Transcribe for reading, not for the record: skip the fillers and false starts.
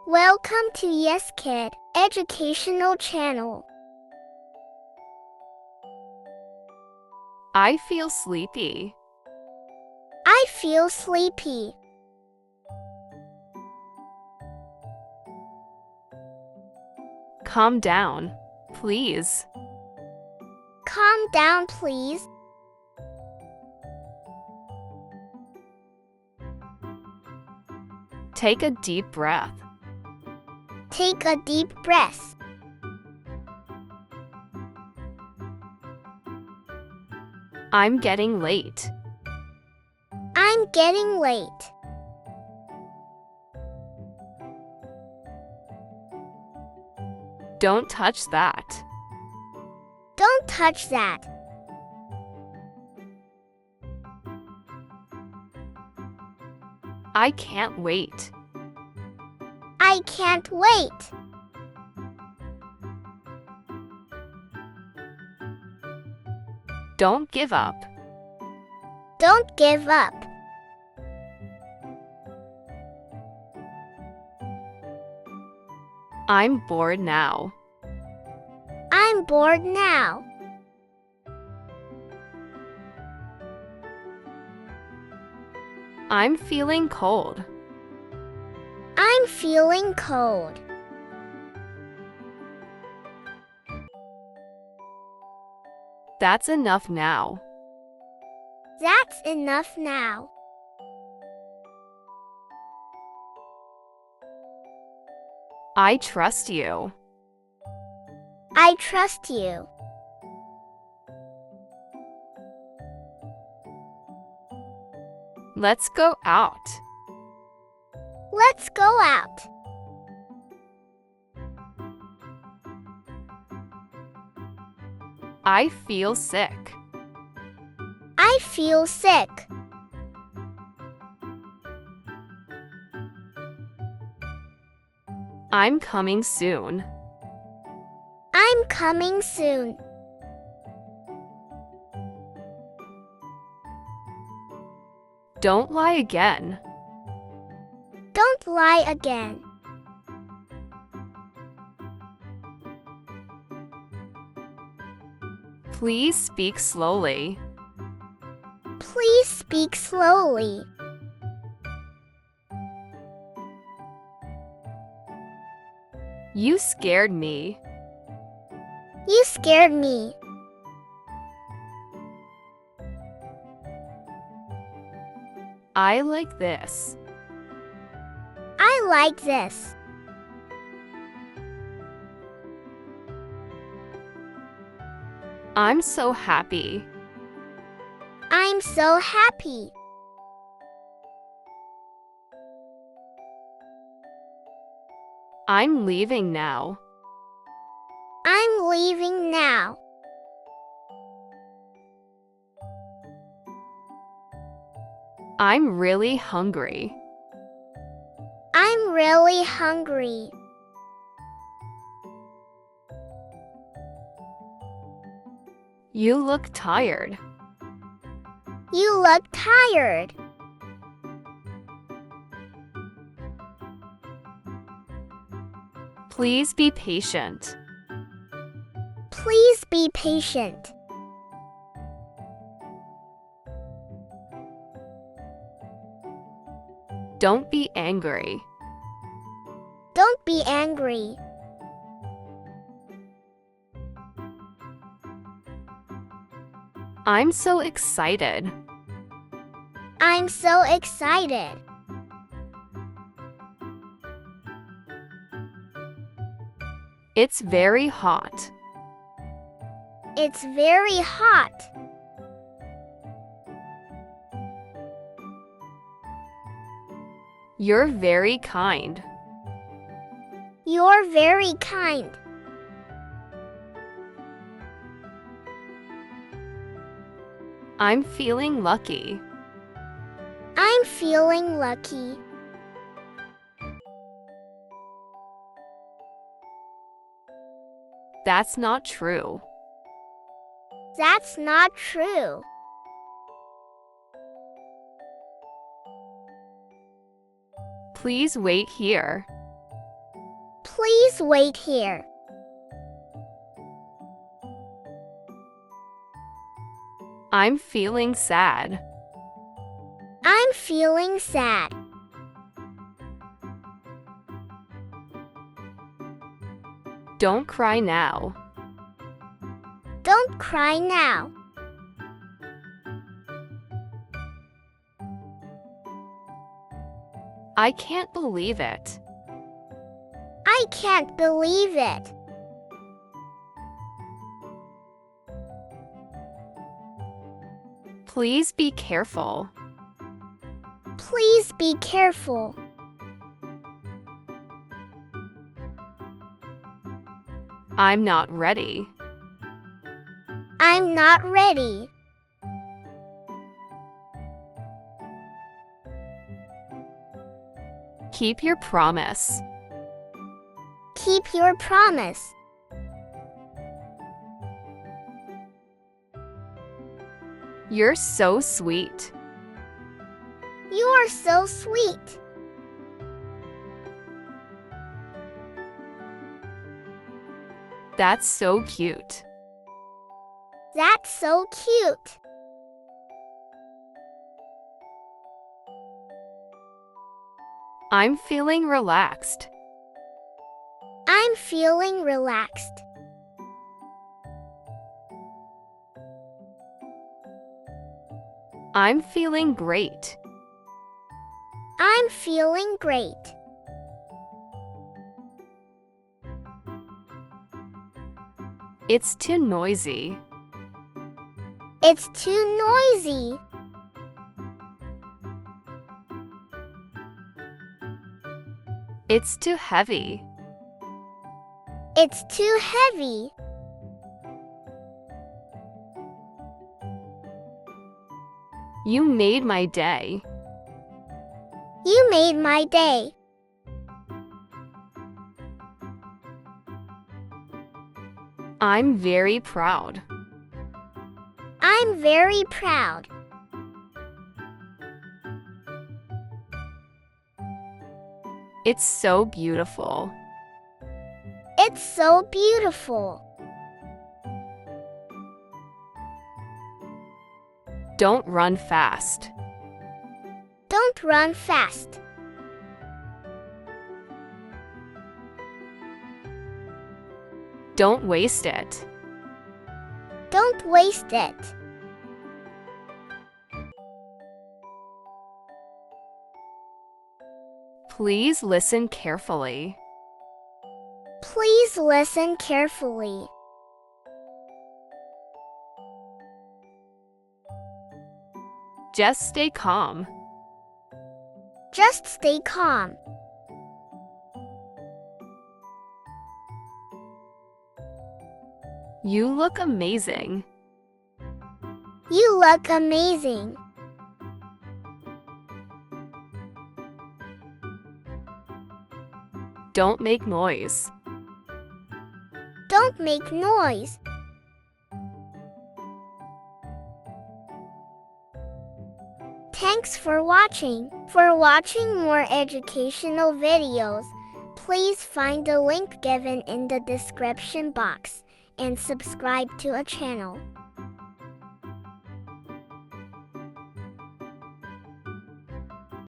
Welcome to Yes Kid Educational Channel. I feel sleepy. I feel sleepy. Calm down, please. Calm down, please. Take a deep breath. Take a deep breath. I'm getting late. I'm getting late. Don't touch that. Don't touch that. I can't wait. I can't wait. Don't give up. Don't give up. I'm bored now. I'm bored now. I'm feeling cold. I'm feeling cold. That's enough now. That's enough now. I trust you. I trust you. Let's go out. Let's go out. I feel sick. I feel sick. I'm coming soon. I'm coming soon. Don't lie again. Don't lie again. Please speak slowly. Please speak slowly. You scared me. You scared me. I like this. I like this. I'm so happy. I'm so happy. I'm leaving now. I'm leaving now. I'm really hungry. I'm really hungry. You look tired. You look tired. Please be patient. Please be patient. Don't be angry. Don't be angry. I'm so excited. I'm so excited. It's very hot. It's very hot. You're very kind. You're very kind. I'm feeling lucky. I'm feeling lucky. That's not true. That's not true. Please wait here. Please wait here. I'm feeling sad. I'm feeling sad. Don't cry now. Don't cry now. I can't believe it. I can't believe it. Please be careful. Please be careful. I'm not ready. I'm not ready. Keep your promise. Keep your promise. You're so sweet. You are so sweet. That's so cute. That's so cute. I'm feeling relaxed. I'm feeling relaxed. I'm feeling great. I'm feeling great. It's too noisy. It's too noisy. It's too heavy. It's too heavy. You made my day. You made my day. I'm very proud. I'm very proud. It's so beautiful. It's so beautiful. Don't run fast. Don't run fast. Don't waste it. Don't waste it. Please listen carefully. Please listen carefully. Just stay calm. Just stay calm. You look amazing. You look amazing. Don't make noise. Don't make noise. Thanks for watching. For watching more educational videos, please find the link given in the description box and subscribe to our channel.